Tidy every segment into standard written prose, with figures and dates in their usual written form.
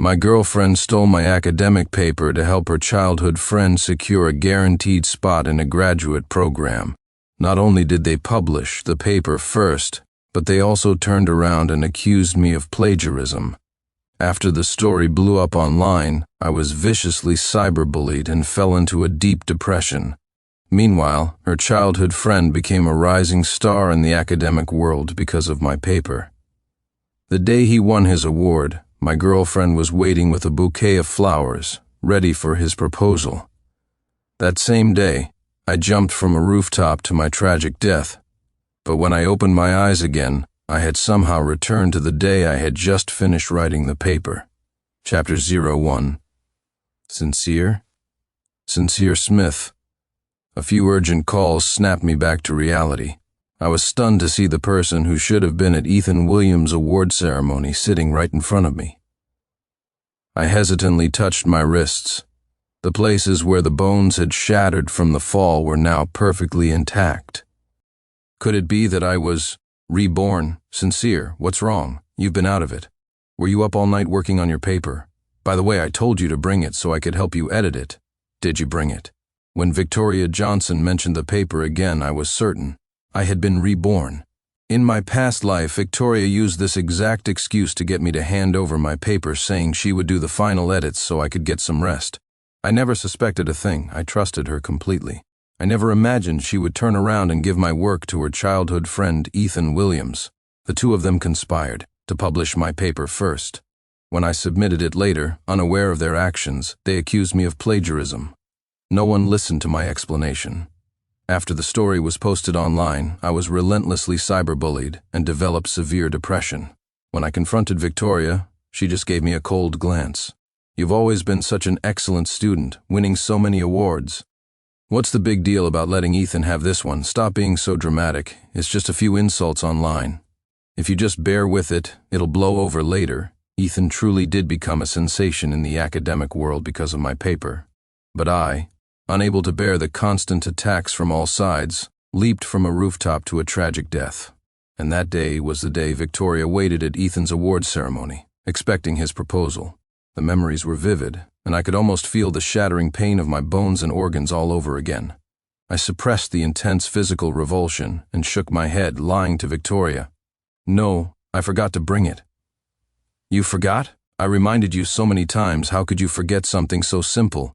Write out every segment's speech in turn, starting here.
My girlfriend stole my academic paper to help her childhood friend secure a guaranteed spot in a graduate program. Not only did they publish the paper first, but they also turned around and accused me of plagiarism. After the story blew up online, I was viciously cyberbullied and fell into a deep depression. Meanwhile, her childhood friend became a rising star in the academic world because of my paper. The day he won his award, my girlfriend was waiting with a bouquet of flowers, ready for his proposal. That same day, I jumped from a rooftop to my tragic death. But when I opened my eyes again, I had somehow returned to the day I had just finished writing the paper. Chapter 01. Sincere Smith. A few urgent calls snapped me back to reality. I was stunned to see the person who should have been at Ethan Williams' award ceremony sitting right in front of me. I hesitantly touched my wrists. The places where the bones had shattered from the fall were now perfectly intact. Could it be that I was reborn? Sincere, what's wrong? You've been out of it. Were you up all night working on your paper? By the way, I told you to bring it so I could help you edit it. Did you bring it? When Victoria Johnson mentioned the paper again, I was certain. I had been reborn. In my past life, Victoria used this exact excuse to get me to hand over my paper, saying she would do the final edits so I could get some rest. I never suspected a thing. I trusted her completely. I never imagined she would turn around and give my work to her childhood friend, Ethan Williams. The two of them conspired to publish my paper first. When I submitted it later, unaware of their actions, they accused me of plagiarism. No one listened to my explanation. After the story was posted online, I was relentlessly cyberbullied and developed severe depression. When I confronted Victoria, she just gave me a cold glance. You've always been such an excellent student, winning so many awards. What's the big deal about letting Ethan have this one? Stop being so dramatic. It's just a few insults online. If you just bear with it, it'll blow over later. Ethan truly did become a sensation in the academic world because of my paper. But I, unable to bear the constant attacks from all sides, leaped from a rooftop to a tragic death. And that day was the day Victoria waited at Ethan's award ceremony, expecting his proposal. The memories were vivid, and I could almost feel the shattering pain of my bones and organs all over again. I suppressed the intense physical revulsion and shook my head, lying to Victoria. No, I forgot to bring it. You forgot? I reminded you so many times. How could you forget something so simple?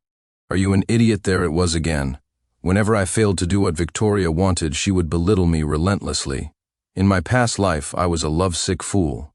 Are you an idiot? There it was again. Whenever I failed to do what Victoria wanted, she would belittle me relentlessly. In my past life, I was a lovesick fool.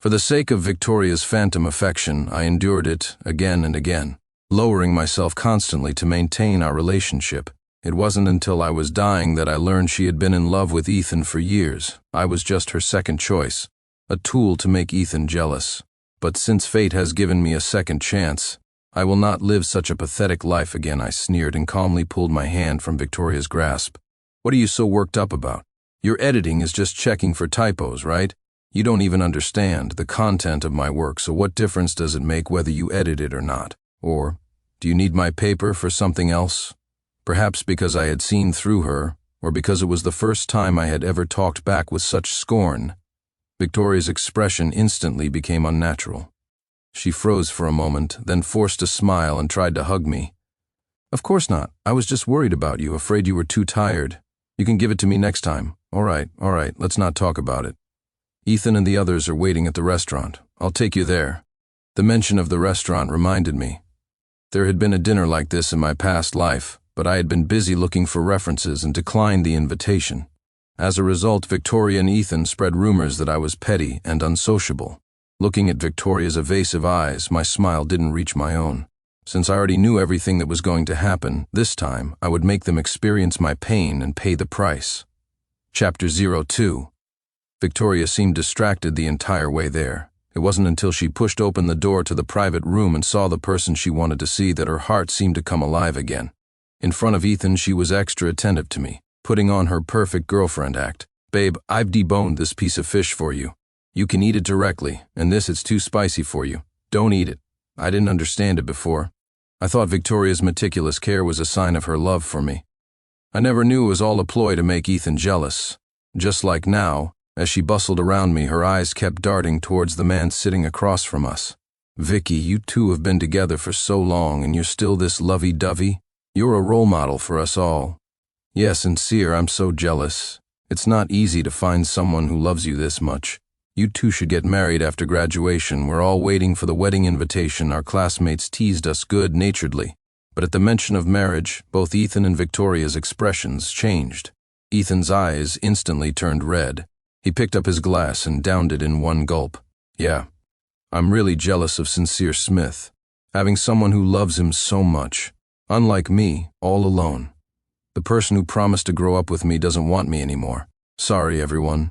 For the sake of Victoria's phantom affection, I endured it again and again, lowering myself constantly to maintain our relationship. It wasn't until I was dying that I learned she had been in love with Ethan for years. I was just her second choice, a tool to make Ethan jealous. But since fate has given me a second chance, I will not live such a pathetic life again, I sneered and calmly pulled my hand from Victoria's grasp. What are you so worked up about? Your editing is just checking for typos, right? You don't even understand the content of my work, so what difference does it make whether you edit it or not? Or, do you need my paper for something else? Perhaps because I had seen through her, or because it was the first time I had ever talked back with such scorn. Victoria's expression instantly became unnatural. She froze for a moment, then forced a smile and tried to hug me. Of course not. I was just worried about you, afraid you were too tired. You can give it to me next time. All right, let's not talk about it. Ethan and the others are waiting at the restaurant. I'll take you there. The mention of the restaurant reminded me. There had been a dinner like this in my past life, but I had been busy looking for references and declined the invitation. As a result, Victoria and Ethan spread rumors that I was petty and unsociable. Looking at Victoria's evasive eyes, my smile didn't reach my own. Since I already knew everything that was going to happen, this time I would make them experience my pain and pay the price. Chapter 02. Victoria seemed distracted the entire way there. It wasn't until she pushed open the door to the private room and saw the person she wanted to see that her heart seemed to come alive again. In front of Ethan, she was extra attentive to me, putting on her perfect girlfriend act. Babe, I've deboned this piece of fish for you. You can eat it directly, and it's too spicy for you. Don't eat it. I didn't understand it before. I thought Victoria's meticulous care was a sign of her love for me. I never knew it was all a ploy to make Ethan jealous. Just like now, as she bustled around me, her eyes kept darting towards the man sitting across from us. Vicky, you two have been together for so long and you're still this lovey-dovey? You're a role model for us all. Yeah, sincere, I'm so jealous. It's not easy to find someone who loves you this much. You two should get married after graduation. We're all waiting for the wedding invitation. Our classmates teased us good-naturedly. But at the mention of marriage, both Ethan and Victoria's expressions changed. Ethan's eyes instantly turned red. He picked up his glass and downed it in one gulp. Yeah, I'm really jealous of Sincere Smith, having someone who loves him so much. Unlike me, all alone. The person who promised to grow up with me doesn't want me anymore. Sorry, everyone.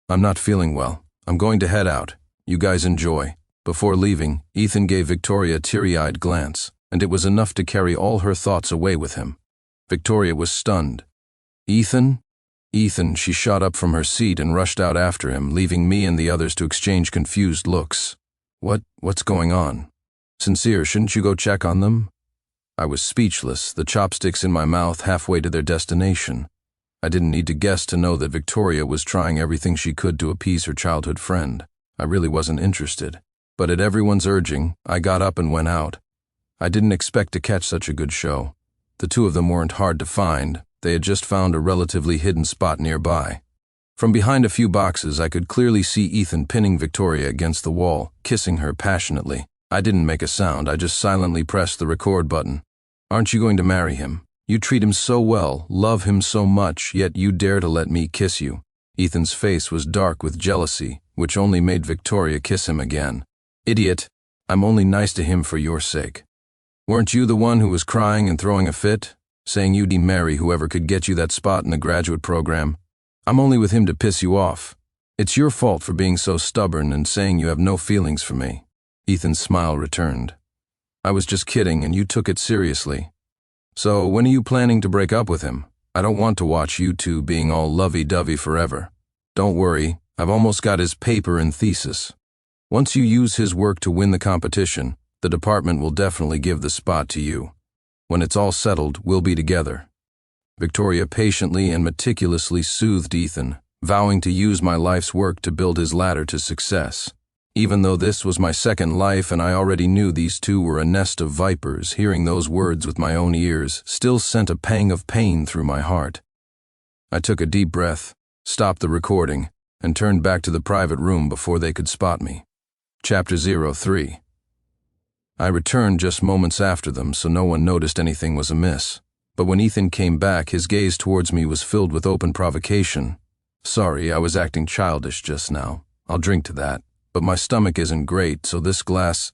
I'm not feeling well. I'm going to head out. You guys enjoy. Before leaving, Ethan gave Victoria a teary-eyed glance, and it was enough to carry all her thoughts away with him. Victoria was stunned. Ethan? Ethan, she shot up from her seat and rushed out after him, leaving me and the others to exchange confused looks. What's going on? Sincere, shouldn't you go check on them? I was speechless, the chopsticks in my mouth halfway to their destination. I didn't need to guess to know that Victoria was trying everything she could to appease her childhood friend. I really wasn't interested. But at everyone's urging, I got up and went out. I didn't expect to catch such a good show. The two of them weren't hard to find. They had just found a relatively hidden spot nearby. From behind a few boxes, I could clearly see Ethan pinning Victoria against the wall, kissing her passionately. I didn't make a sound, I just silently pressed the record button. Aren't you going to marry him? You treat him so well, love him so much, yet you dare to let me kiss you. Ethan's face was dark with jealousy, which only made Victoria kiss him again. Idiot, I'm only nice to him for your sake. Weren't you the one who was crying and throwing a fit, saying you'd marry whoever could get you that spot in the graduate program? I'm only with him to piss you off. It's your fault for being so stubborn and saying you have no feelings for me. Ethan's smile returned. I was just kidding and you took it seriously. So when are you planning to break up with him? I don't want to watch you two being all lovey-dovey forever. Don't worry, I've almost got his paper and thesis. Once you use his work to win the competition, the department will definitely give the spot to you. When it's all settled, we'll be together. Victoria patiently and meticulously soothed Ethan, vowing to use my life's work to build his ladder to success. Even though this was my second life and I already knew these two were a nest of vipers, hearing those words with my own ears still sent a pang of pain through my heart. I took a deep breath, stopped the recording, and turned back to the private room before they could spot me. Chapter 03. I returned just moments after them, so no one noticed anything was amiss. But when Ethan came back, his gaze towards me was filled with open provocation. Sorry, I was acting childish just now. I'll drink to that. But my stomach isn't great, so this glass...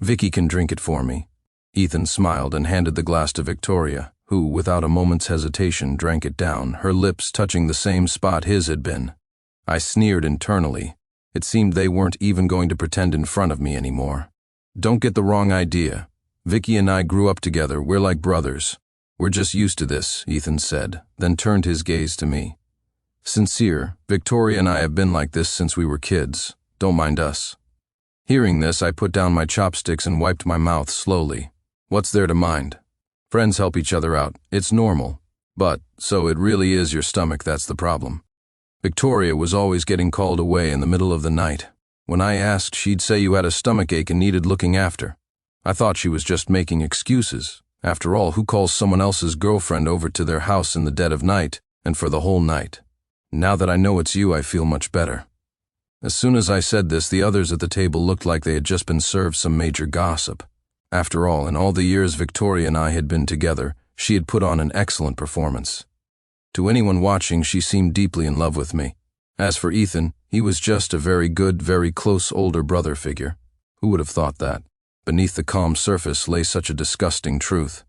Vicky can drink it for me. Ethan smiled and handed the glass to Victoria, who, without a moment's hesitation, drank it down, her lips touching the same spot his had been. I sneered internally. It seemed they weren't even going to pretend in front of me anymore. Don't get the wrong idea. Vicky and I grew up together, we're like brothers. We're just used to this, Ethan said, then turned his gaze to me. Sincere, Victoria and I have been like this since we were kids. Don't mind us. Hearing this, I put down my chopsticks and wiped my mouth slowly. What's there to mind? Friends help each other out. It's normal. But, so it really is your stomach that's the problem. Victoria was always getting called away in the middle of the night. When I asked, she'd say you had a stomachache and needed looking after. I thought she was just making excuses. After all, who calls someone else's girlfriend over to their house in the dead of night, and for the whole night? Now that I know it's you, I feel much better. As soon as I said this, the others at the table looked like they had just been served some major gossip. After all, in all the years Victoria and I had been together, she had put on an excellent performance. To anyone watching, she seemed deeply in love with me. As for Ethan, he was just a very good, very close older brother figure. Who would have thought that? Beneath the calm surface lay such a disgusting truth.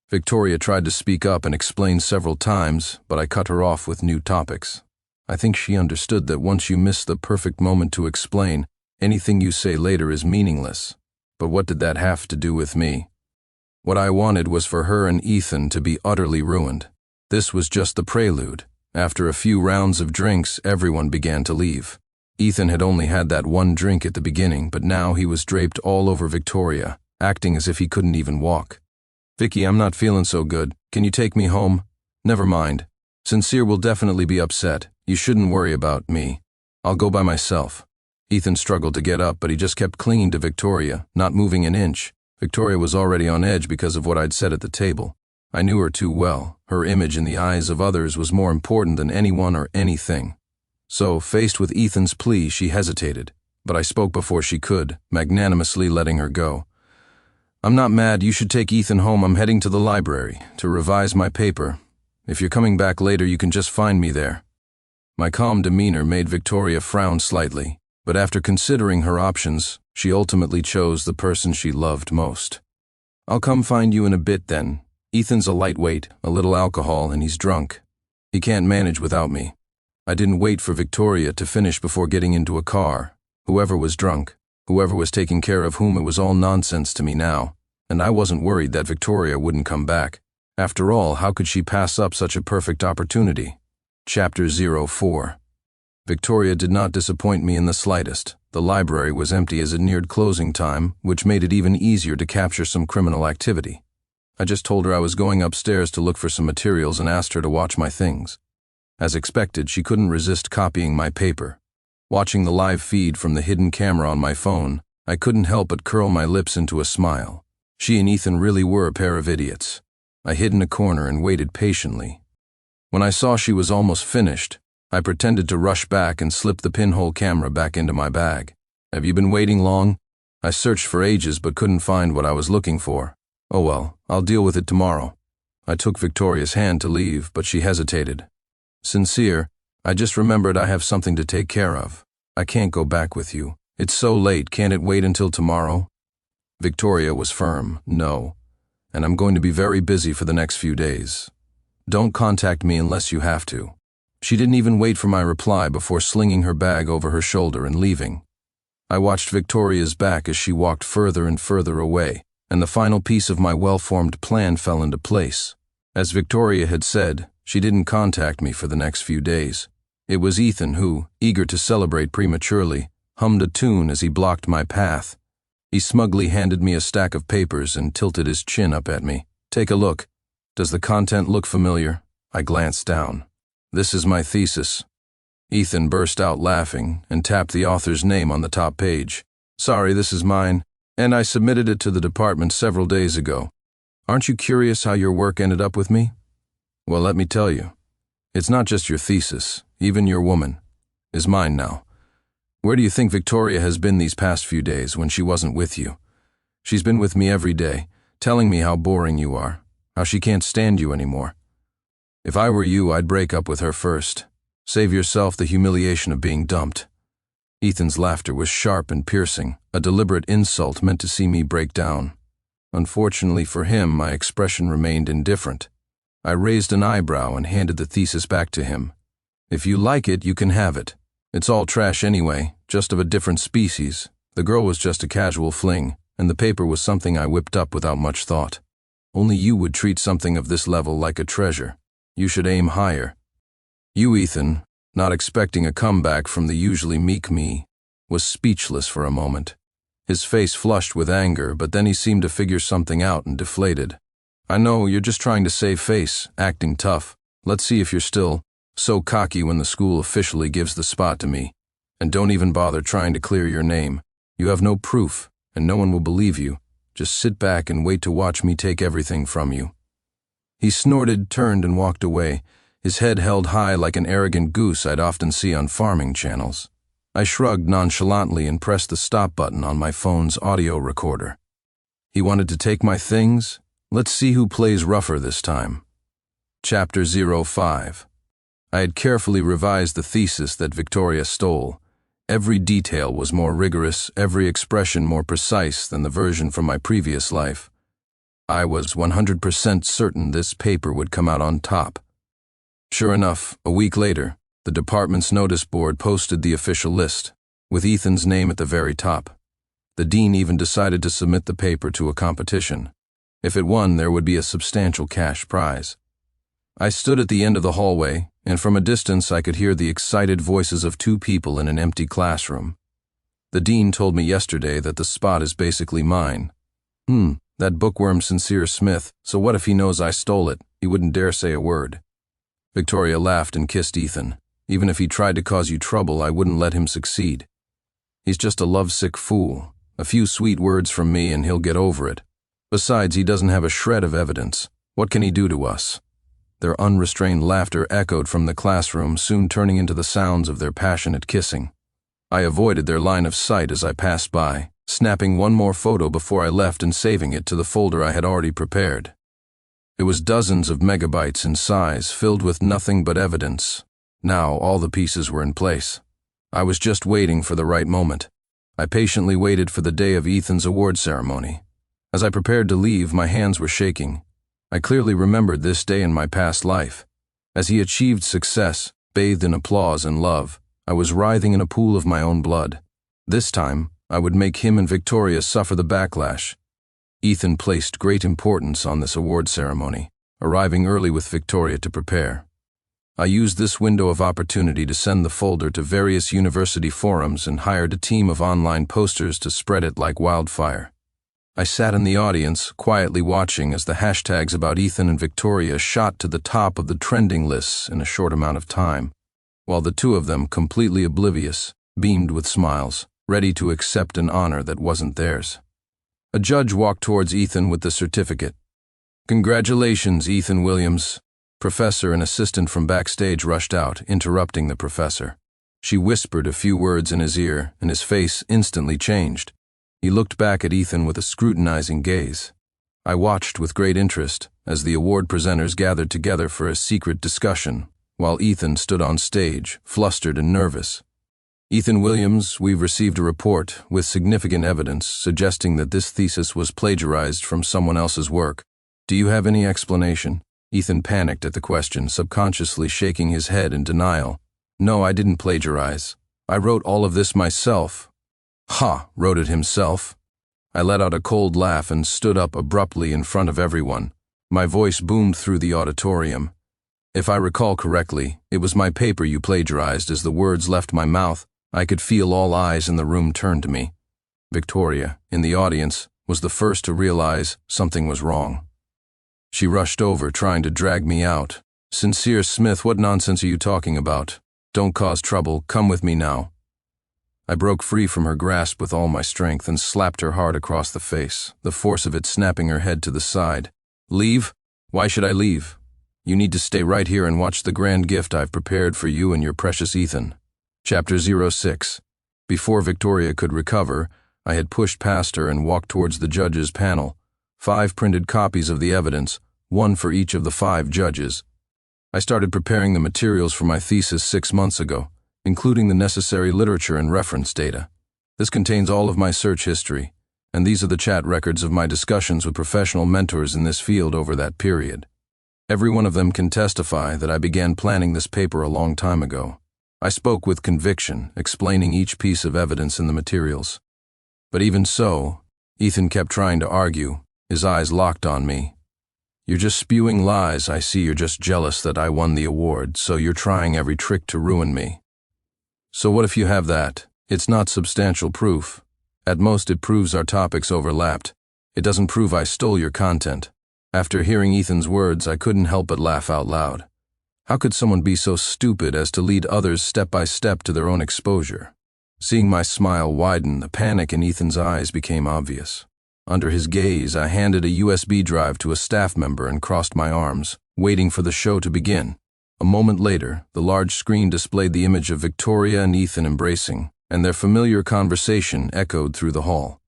Victoria tried to speak up and explain several times, but I cut her off with new topics. I think she understood that once you miss the perfect moment to explain, anything you say later is meaningless. But what did that have to do with me? What I wanted was for her and Ethan to be utterly ruined. This was just the prelude. After a few rounds of drinks, everyone began to leave. Ethan had only had that one drink at the beginning, but now he was draped all over Victoria, acting as if he couldn't even walk. Vicky, I'm not feeling so good. Can you take me home? Never mind. Sincere will definitely be upset. You shouldn't worry about me. I'll go by myself. Ethan struggled to get up, but he just kept clinging to Victoria, not moving an inch. Victoria was already on edge because of what I'd said at the table. I knew her too well. Her image in the eyes of others was more important than anyone or anything. So, faced with Ethan's plea, she hesitated, but I spoke before she could, magnanimously letting her go. "I'm not mad. You should take Ethan home. I'm heading to the library to revise my paper. If you're coming back later, you can just find me there." My calm demeanor made Victoria frown slightly, but after considering her options, she ultimately chose the person she loved most. "I'll come find you in a bit then. Ethan's a lightweight, a little alcohol, and he's drunk. He can't manage without me." I didn't wait for Victoria to finish before getting into a car. Whoever was drunk, whoever was taking care of whom, it was all nonsense to me now, and I wasn't worried that Victoria wouldn't come back. After all, how could she pass up such a perfect opportunity? Chapter 04. Victoria did not disappoint me in the slightest. The library was empty as it neared closing time, which made it even easier to capture some criminal activity. I just told her I was going upstairs to look for some materials and asked her to watch my things. As expected, she couldn't resist copying my paper. Watching the live feed from the hidden camera on my phone, I couldn't help but curl my lips into a smile. She and Ethan really were a pair of idiots. I hid in a corner and waited patiently. When I saw she was almost finished, I pretended to rush back and slip the pinhole camera back into my bag. "Have you been waiting long?" I searched for ages but couldn't find what I was looking for. "Oh well, I'll deal with it tomorrow." I took Victoria's hand to leave, but she hesitated. "Sincere, I just remembered I have something to take care of. I can't go back with you. It's so late, can't it wait until tomorrow?" Victoria was firm. "No, and I'm going to be very busy for the next few days. Don't contact me unless you have to." She didn't even wait for my reply before slinging her bag over her shoulder and leaving. I watched Victoria's back as she walked further and further away, and the final piece of my well-formed plan fell into place. As Victoria had said, she didn't contact me for the next few days. It was Ethan who, eager to celebrate prematurely, hummed a tune as he blocked my path. He smugly handed me a stack of papers and tilted his chin up at me. "Take a look. Does the content look familiar?" I glanced down. "This is my thesis." Ethan burst out laughing and tapped the author's name on the top page. "Sorry, this is mine, and I submitted it to the department several days ago. Aren't you curious how your work ended up with me? Well, let me tell you. It's not just your thesis, even your woman is mine now. Where do you think Victoria has been these past few days when she wasn't with you? She's been with me every day, telling me how boring you are, how she can't stand you anymore. If I were you, I'd break up with her first. Save yourself the humiliation of being dumped." Ethan's laughter was sharp and piercing, a deliberate insult meant to see me break down. Unfortunately for him, my expression remained indifferent. I raised an eyebrow and handed the thesis back to him. "If you like it, you can have it. It's all trash anyway, just of a different species. The girl was just a casual fling, and the paper was something I whipped up without much thought. Only you would treat something of this level like a treasure. You should aim higher." You, Ethan, not expecting a comeback from the usually meek me, was speechless for a moment. His face flushed with anger, but then he seemed to figure something out and deflated. "I know, you're just trying to save face, acting tough. Let's see if you're still so cocky when the school officially gives the spot to me. And don't even bother trying to clear your name. You have no proof, and no one will believe you. Just sit back and wait to watch me take everything from you." He snorted, turned, and walked away, his head held high like an arrogant goose I'd often see on farming channels. I shrugged nonchalantly and pressed the stop button on my phone's audio recorder. He wanted to take my things? Let's see who plays rougher this time. Chapter 05. I had carefully revised the thesis that Victoria stole. Every detail was more rigorous, every expression more precise than the version from my previous life. I was 100% certain this paper would come out on top. Sure enough, a week later, the department's notice board posted the official list, with Ethan's name at the very top. The dean even decided to submit the paper to a competition. If it won, there would be a substantial cash prize. I stood at the end of the hallway, and from a distance I could hear the excited voices of two people in an empty classroom. The dean told me yesterday that the spot is basically mine. That bookworm Sincere Smith, so what if he knows I stole it? He wouldn't dare say a word. Victoria laughed and kissed Ethan. Even if he tried to cause you trouble, I wouldn't let him succeed. He's just a lovesick fool. A few sweet words from me and he'll get over it. Besides, he doesn't have a shred of evidence. What can he do to us?" Their unrestrained laughter echoed from the classroom, soon turning into the sounds of their passionate kissing. I avoided their line of sight as I passed by, snapping one more photo before I left and saving it to the folder I had already prepared. It was dozens of megabytes in size, filled with nothing but evidence. Now all the pieces were in place. I was just waiting for the right moment. I patiently waited for the day of Ethan's award ceremony. As I prepared to leave, my hands were shaking. I clearly remembered this day in my past life. As he achieved success, bathed in applause and love, I was writhing in a pool of my own blood. This time, I would make him and Victoria suffer the backlash. Ethan placed great importance on this award ceremony, arriving early with Victoria to prepare. I used this window of opportunity to send the folder to various university forums and hired a team of online posters to spread it like wildfire. I sat in the audience, quietly watching as the hashtags about Ethan and Victoria shot to the top of the trending lists in a short amount of time, while the two of them, completely oblivious, beamed with smiles, ready to accept an honor that wasn't theirs. A judge walked towards Ethan with the certificate. "Congratulations, Ethan Williams." Professor and assistant from backstage rushed out, interrupting the professor. She whispered a few words in his ear, and his face instantly changed. He looked back at Ethan with a scrutinizing gaze. I watched with great interest as the award presenters gathered together for a secret discussion, while Ethan stood on stage, flustered and nervous. "Ethan Williams, we've received a report with significant evidence suggesting that this thesis was plagiarized from someone else's work. Do you have any explanation?" Ethan panicked at the question, subconsciously shaking his head in denial. "No, I didn't plagiarize. I wrote all of this myself." "Ha, wrote it himself?" I let out a cold laugh and stood up abruptly in front of everyone. My voice boomed through the auditorium. "If I recall correctly, it was my paper you plagiarized. As the words left my mouth, I could feel all eyes in the room turn to me. Victoria, in the audience, was the first to realize something was wrong. She rushed over, trying to drag me out. "Sincere Smith, what nonsense are you talking about? Don't cause trouble, come with me now." I broke free from her grasp with all my strength and slapped her hard across the face, the force of it snapping her head to the side. "Leave? Why should I leave? You need to stay right here and watch the grand gift I've prepared for you and your precious Ethan." Chapter 06. Before Victoria could recover, I had pushed past her and walked towards the judges' panel. 5 printed copies of the evidence, one for each of the 5 judges. I started preparing the materials for my thesis 6 months ago, including the necessary literature and reference data. This contains all of my search history, and these are the chat records of my discussions with professional mentors in this field over that period. Every one of them can testify that I began planning this paper a long time ago. I spoke with conviction, explaining each piece of evidence in the materials. But even so, Ethan kept trying to argue, his eyes locked on me. "You're just spewing lies. I see you're just jealous that I won the award, so you're trying every trick to ruin me." "So what if you have that? It's not substantial proof. At most it proves our topics overlapped. It doesn't prove I stole your content." After hearing Ethan's words, I couldn't help but laugh out loud. How could someone be so stupid as to lead others step by step to their own exposure? Seeing my smile widen, the panic in Ethan's eyes became obvious. Under his gaze, I handed a USB drive to a staff member and crossed my arms, waiting for the show to begin. A moment later, the large screen displayed the image of Victoria and Ethan embracing, and their familiar conversation echoed through the hall.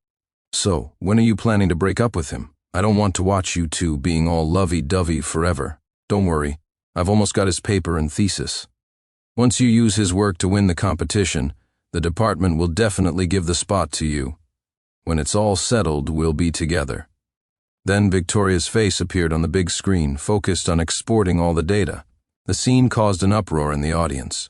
"So, when are you planning to break up with him? I don't want to watch you two being all lovey-dovey forever. Don't worry, I've almost got his paper and thesis. Once you use his work to win the competition, the department will definitely give the spot to you. When it's all settled, we'll be together." Then Victoria's face appeared on the big screen, focused on exporting all the data. The scene caused an uproar in the audience.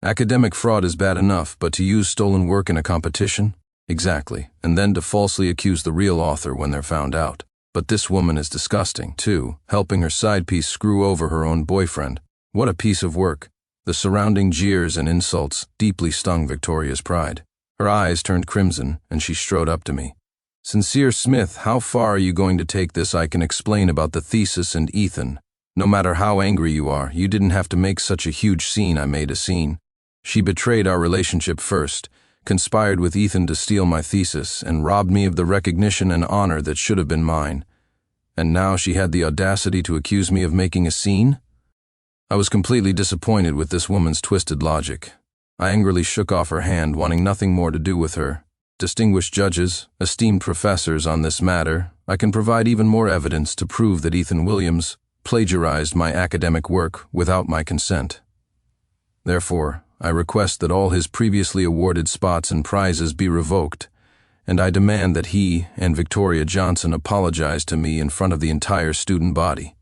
Academic fraud is bad enough, but to use stolen work in a competition? Exactly, and then to falsely accuse the real author when they're found out. But this woman is disgusting, too, helping her side piece screw over her own boyfriend. What a piece of work. The surrounding jeers and insults deeply stung Victoria's pride. Her eyes turned crimson, and she strode up to me. "Sincere Smith, how far are you going to take this? I can explain about the thesis and Ethan. No matter how angry you are, you didn't have to make such a huge scene. I made a scene. She betrayed our relationship first, conspired with Ethan to steal my thesis, and robbed me of the recognition and honor that should have been mine. And now she had the audacity to accuse me of making a scene? I was completely disappointed with this woman's twisted logic. I angrily shook off her hand, wanting nothing more to do with her. Distinguished judges, esteemed professors on this matter, I can provide even more evidence to prove that Ethan Williams plagiarized my academic work without my consent. Therefore, I request that all his previously awarded spots and prizes be revoked, and I demand that he and Victoria Johnson apologize to me in front of the entire student body.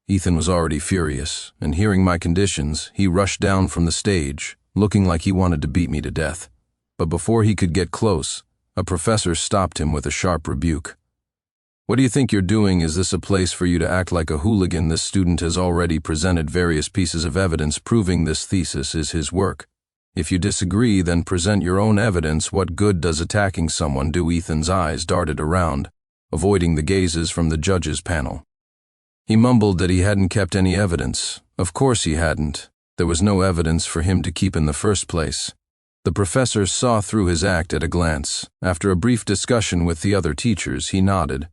Ethan was already furious, and hearing my conditions, he rushed down from the stage, looking like he wanted to beat me to death. But before he could get close, a professor stopped him with a sharp rebuke. "What do you think you're doing? Is this a place for you to act like a hooligan? This student has already presented various pieces of evidence proving this thesis is his work. If you disagree, then present your own evidence. What good does attacking someone do?" Ethan's eyes darted around, avoiding the gazes from the judges' panel. He mumbled that he hadn't kept any evidence. Of course he hadn't. There was no evidence for him to keep in the first place. The professor saw through his act at a glance. After a brief discussion with the other teachers, he nodded.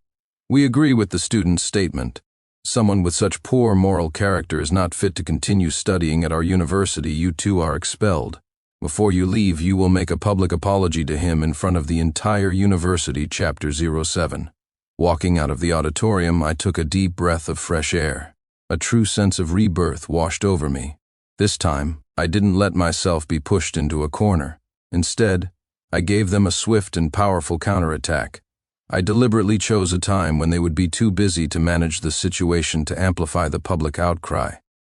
"We agree with the student's statement. Someone with such poor moral character is not fit to continue studying at our university. You two are expelled. Before you leave, you will make a public apology to him in front of the entire university." Chapter 07. Walking out of the auditorium, I took a deep breath of fresh air. A true sense of rebirth washed over me. This time, I didn't let myself be pushed into a corner. Instead, I gave them a swift and powerful counterattack. I deliberately chose a time when they would be too busy to manage the situation to amplify the public outcry.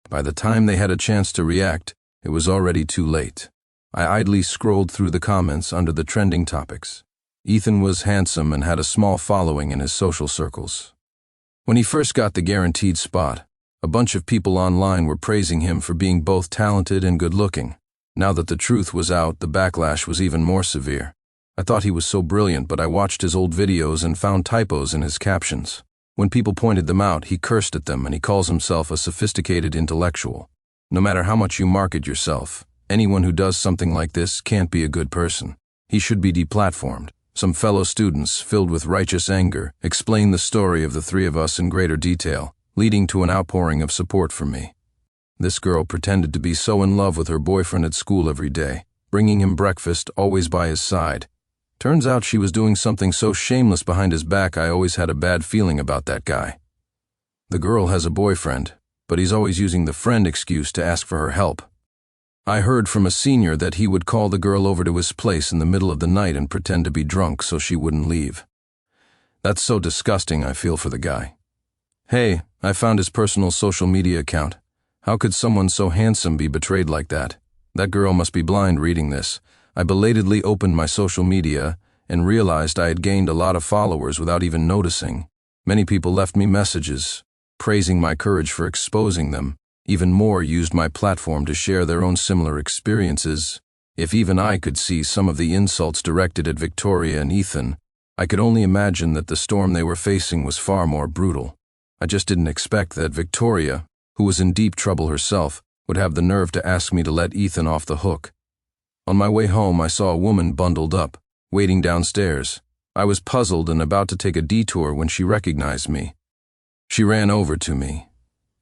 By the time they had a chance to react, it was already too late. I idly scrolled through the comments under the trending topics. Ethan was handsome and had a small following in his social circles. When he first got the guaranteed spot, a bunch of people online were praising him for being both talented and good-looking. Now that the truth was out, the backlash was even more severe. I thought he was so brilliant, but I watched his old videos and found typos in his captions. When people pointed them out, he cursed at them, and he calls himself a sophisticated intellectual. No matter how much you market yourself, anyone who does something like this can't be a good person. He should be deplatformed. Some fellow students, filled with righteous anger, explained the story of the three of us in greater detail, leading to an outpouring of support from me. This girl pretended to be so in love with her boyfriend at school every day, bringing him breakfast, always by his side. Turns out she was doing something so shameless behind his back. I always had a bad feeling about that guy. The girl has a boyfriend, but he's always using the friend excuse to ask for her help. I heard from a senior that he would call the girl over to his place in the middle of the night and pretend to be drunk so she wouldn't leave. That's so disgusting. I feel for the guy. Hey, I found his personal social media account. How could someone so handsome be betrayed like that? That girl must be blind reading this. I belatedly opened my social media and realized I had gained a lot of followers without even noticing. Many people left me messages, praising my courage for exposing them. Even more used my platform to share their own similar experiences. If even I could see some of the insults directed at Victoria and Ethan, I could only imagine that the storm they were facing was far more brutal. I just didn't expect that Victoria, who was in deep trouble herself, would have the nerve to ask me to let Ethan off the hook. On my way home, I saw a woman bundled up, waiting downstairs. I was puzzled and about to take a detour when she recognized me. She ran over to me,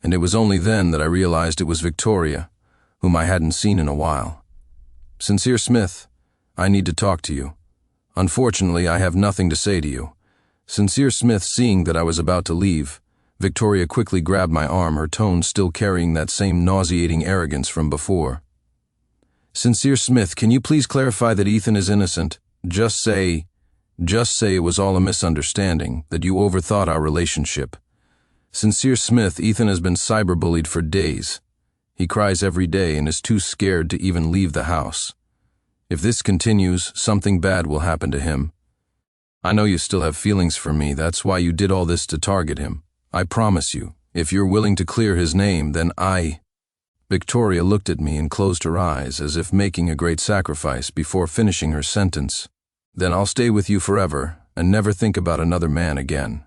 and it was only then that I realized it was Victoria, whom I hadn't seen in a while. "Sincere Smith, I need to talk to you. Unfortunately, I have nothing to say to you." Sincere Smith, seeing that I was about to leave, Victoria quickly grabbed my arm, her tone still carrying that same nauseating arrogance from before. "Sincere Smith, can you please clarify that Ethan is innocent? Just say it was all a misunderstanding, that you overthought our relationship. Sincere Smith, Ethan has been cyberbullied for days. He cries every day and is too scared to even leave the house. If this continues, something bad will happen to him. I know you still have feelings for me, that's why you did all this to target him. I promise you, if you're willing to clear his name, then I—" Victoria looked at me and closed her eyes as if making a great sacrifice before finishing her sentence. "Then I'll stay with you forever and never think about another man again."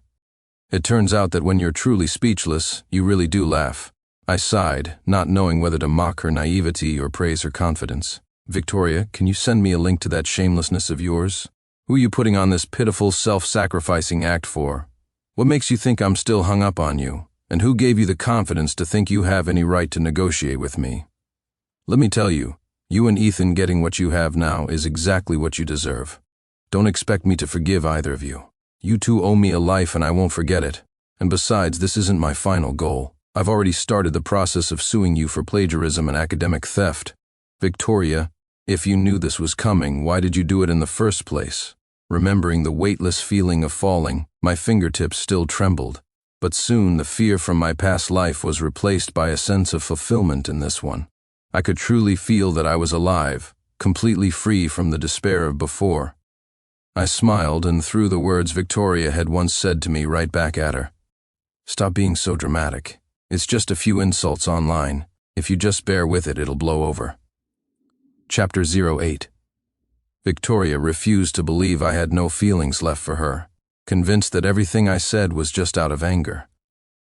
It turns out that when you're truly speechless, you really do laugh. I sighed, not knowing whether to mock her naivety or praise her confidence. Victoria, can you send me a link to that shamelessness of yours? Who are you putting on this pitiful self-sacrificing act for? What makes you think I'm still hung up on you? And who gave you the confidence to think you have any right to negotiate with me? Let me tell you, you and Ethan getting what you have now is exactly what you deserve. Don't expect me to forgive either of you. You two owe me a life and I won't forget it. And besides, this isn't my final goal. I've already started the process of suing you for plagiarism and academic theft. Victoria, if you knew this was coming, why did you do it in the first place? Remembering the weightless feeling of falling, my fingertips still trembled. But soon the fear from my past life was replaced by a sense of fulfillment in this one. I could truly feel that I was alive, completely free from the despair of before. I smiled and threw the words Victoria had once said to me right back at her. Stop being so dramatic. It's just a few insults online. If you just bear with it, it'll blow over. Chapter 08. Victoria refused to believe I had no feelings left for her, convinced that everything I said was just out of anger.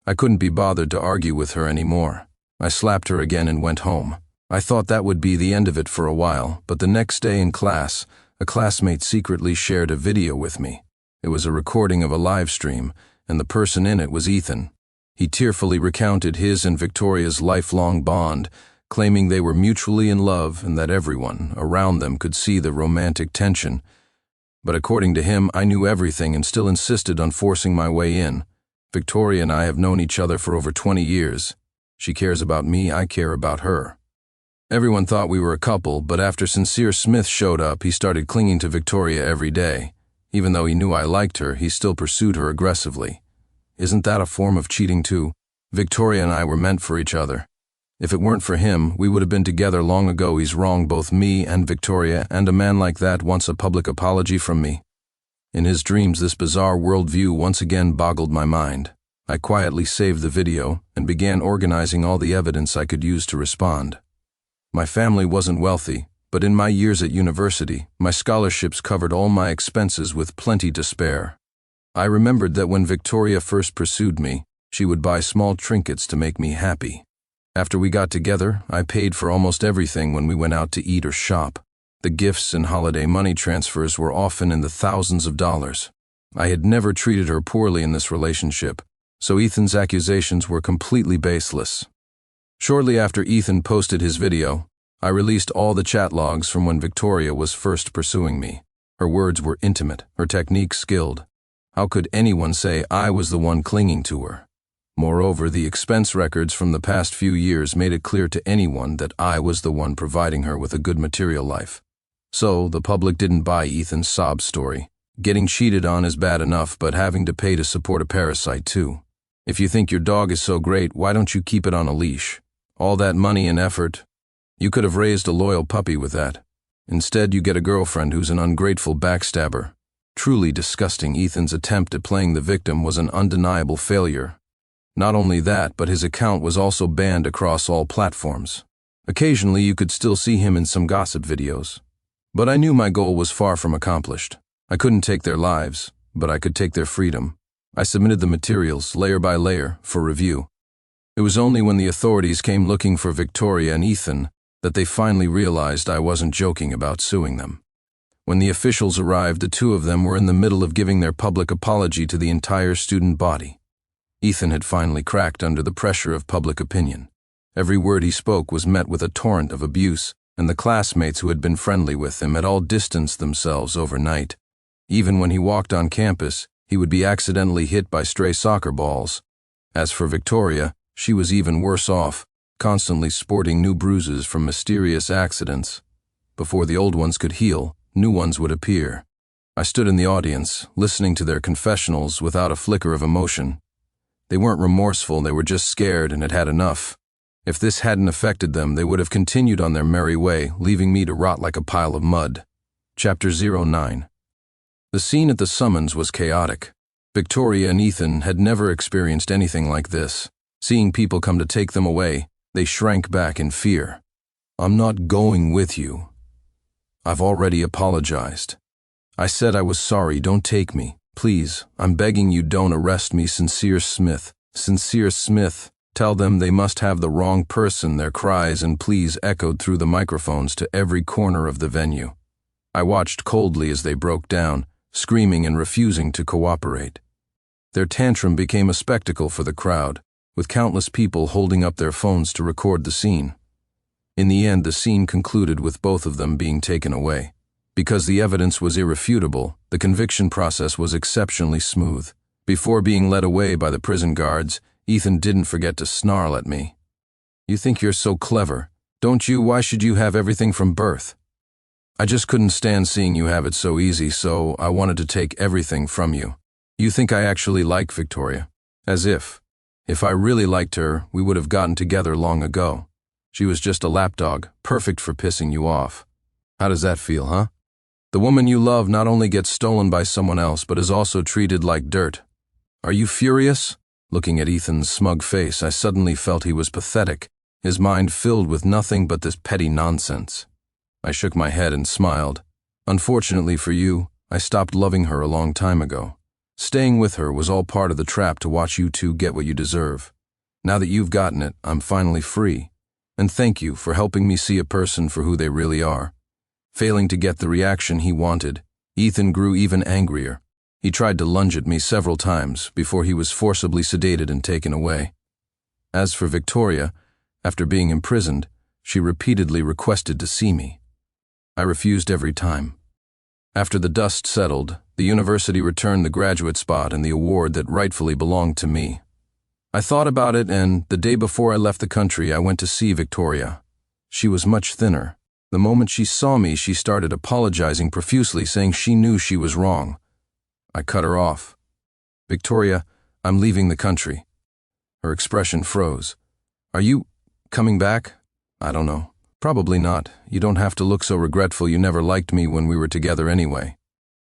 I couldn't be bothered to argue with her anymore. I slapped her again and went home. I thought that would be the end of it for a while, but the next day in class, a classmate secretly shared a video with me. It was a recording of a live stream, and the person in it was Ethan. He tearfully recounted his and Victoria's lifelong bond, claiming they were mutually in love and that everyone around them could see the romantic tension. But according to him, I knew everything and still insisted on forcing my way in. Victoria and I have known each other for over 20 years. She cares about me, I care about her. Everyone thought we were a couple, but after Sincere Smith showed up, he started clinging to Victoria every day. Even though he knew I liked her, he still pursued her aggressively. Isn't that a form of cheating too? Victoria and I were meant for each other. If it weren't for him, we would have been together long ago. He's wronged both me and Victoria, and a man like that wants a public apology from me. In his dreams, this bizarre worldview once again boggled my mind. I quietly saved the video and began organizing all the evidence I could use to respond. My family wasn't wealthy, but in my years at university, my scholarships covered all my expenses with plenty to spare. I remembered that when Victoria first pursued me, she would buy small trinkets to make me happy. After we got together, I paid for almost everything when we went out to eat or shop. The gifts and holiday money transfers were often in the thousands of dollars. I had never treated her poorly in this relationship, so Ethan's accusations were completely baseless. Shortly after Ethan posted his video, I released all the chat logs from when Victoria was first pursuing me. Her words were intimate, her technique skilled. How could anyone say I was the one clinging to her? Moreover, the expense records from the past few years made it clear to anyone that I was the one providing her with a good material life. So, the public didn't buy Ethan's sob story. Getting cheated on is bad enough, but having to pay to support a parasite too. If you think your dog is so great, why don't you keep it on a leash? All that money and effort, you could have raised a loyal puppy with that. Instead, you get a girlfriend who's an ungrateful backstabber. Truly disgusting. Ethan's attempt at playing the victim was an undeniable failure. Not only that, but his account was also banned across all platforms. Occasionally, you could still see him in some gossip videos. But I knew my goal was far from accomplished. I couldn't take their lives, but I could take their freedom. I submitted the materials, layer by layer, for review. It was only when the authorities came looking for Victoria and Ethan that they finally realized I wasn't joking about suing them. When the officials arrived, the two of them were in the middle of giving their public apology to the entire student body. Ethan had finally cracked under the pressure of public opinion. Every word he spoke was met with a torrent of abuse, and the classmates who had been friendly with him had all distanced themselves overnight. Even when he walked on campus, he would be accidentally hit by stray soccer balls. As for Victoria, she was even worse off, constantly sporting new bruises from mysterious accidents. Before the old ones could heal, new ones would appear. I stood in the audience, listening to their confessionals without a flicker of emotion. They weren't remorseful, they were just scared and had had enough. If this hadn't affected them, they would have continued on their merry way, leaving me to rot like a pile of mud. Chapter 09. The scene at the summons was chaotic. Victoria and Ethan had never experienced anything like this. Seeing people come to take them away, they shrank back in fear. I'm not going with you. I've already apologized. I said I was sorry, don't take me. Please, I'm begging you, don't arrest me. Sincere Smith. Sincere Smith. Tell them they must have the wrong person. Their cries and pleas echoed through the microphones to every corner of the venue. I watched coldly as they broke down, screaming and refusing to cooperate. Their tantrum became a spectacle for the crowd, with countless people holding up their phones to record the scene. In the end, the scene concluded with both of them being taken away. Because the evidence was irrefutable, the conviction process was exceptionally smooth. Before being led away by the prison guards, Ethan didn't forget to snarl at me. "You think you're so clever, don't you? Why should you have everything from birth? I just couldn't stand seeing you have it so easy, so I wanted to take everything from you. You think I actually like Victoria? As if. If I really liked her, we would have gotten together long ago. She was just a lapdog, perfect for pissing you off. How does that feel, huh? The woman you love not only gets stolen by someone else, but is also treated like dirt. Are you furious?" Looking at Ethan's smug face, I suddenly felt he was pathetic, his mind filled with nothing but this petty nonsense. I shook my head and smiled. Unfortunately for you, I stopped loving her a long time ago. Staying with her was all part of the trap to watch you two get what you deserve. Now that you've gotten it, I'm finally free. And thank you for helping me see a person for who they really are. Failing to get the reaction he wanted, Ethan grew even angrier. He tried to lunge at me several times before he was forcibly sedated and taken away. As for Victoria, after being imprisoned, she repeatedly requested to see me. I refused every time. After the dust settled, the university returned the graduate spot and the award that rightfully belonged to me. I thought about it, and the day before I left the country, I went to see Victoria. She was much thinner. The moment she saw me, she started apologizing profusely, saying she knew she was wrong. I cut her off. "Victoria, I'm leaving the country." Her expression froze. "Are you coming back?" "I don't know. Probably not. You don't have to look so regretful. You never liked me when we were together anyway.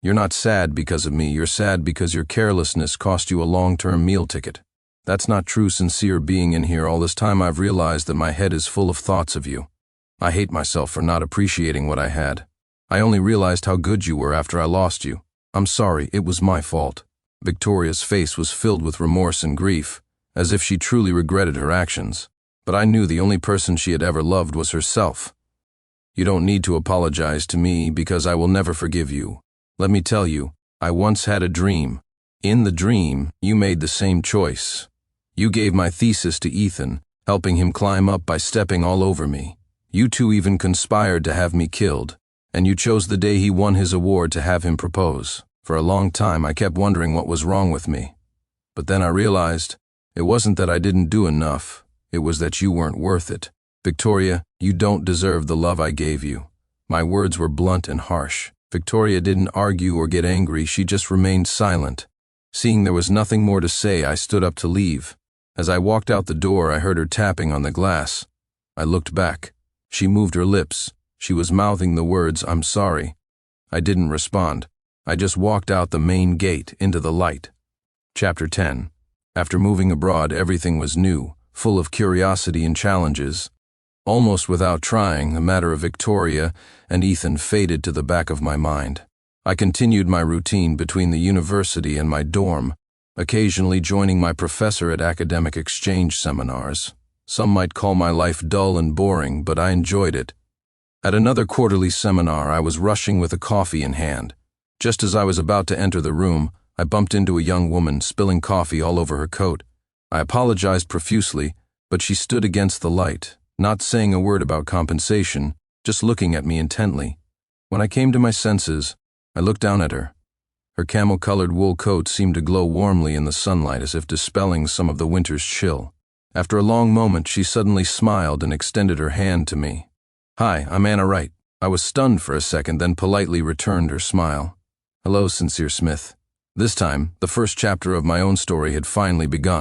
You're not sad because of me. You're sad because your carelessness cost you a long-term meal ticket. That's not true sincere being in here. All this time I've realized that my head is full of thoughts of you. I hate myself for not appreciating what I had. I only realized how good you were after I lost you. I'm sorry, it was my fault." Victoria's face was filled with remorse and grief, as if she truly regretted her actions. But I knew the only person she had ever loved was herself. "You don't need to apologize to me because I will never forgive you. Let me tell you, I once had a dream. In the dream, you made the same choice. You gave my thesis to Ethan, helping him climb up by stepping all over me. You two even conspired to have me killed, and you chose the day he won his award to have him propose. For a long time, I kept wondering what was wrong with me. But then I realized it wasn't that I didn't do enough. It was that you weren't worth it. Victoria, you don't deserve the love I gave you." My words were blunt and harsh. Victoria didn't argue or get angry. She just remained silent. Seeing there was nothing more to say, I stood up to leave. As I walked out the door, I heard her tapping on the glass. I looked back. She moved her lips. She was mouthing the words, "I'm sorry." I didn't respond. I just walked out the main gate into the light. Chapter 10. After moving abroad, everything was new, full of curiosity and challenges. Almost without trying, the matter of Victoria and Ethan faded to the back of my mind. I continued my routine between the university and my dorm, occasionally joining my professor at academic exchange seminars. Some might call my life dull and boring, but I enjoyed it. At another quarterly seminar, I was rushing with a coffee in hand. Just as I was about to enter the room, I bumped into a young woman spilling coffee all over her coat. I apologized profusely, but she stood against the light, not saying a word about compensation, just looking at me intently. When I came to my senses, I looked down at her. Her camel-colored wool coat seemed to glow warmly in the sunlight, as if dispelling some of the winter's chill. After a long moment, she suddenly smiled and extended her hand to me. "Hi, I'm Anna Wright." I was stunned for a second, then politely returned her smile. "Hello, Sincere Smith." This time, the first chapter of my own story had finally begun.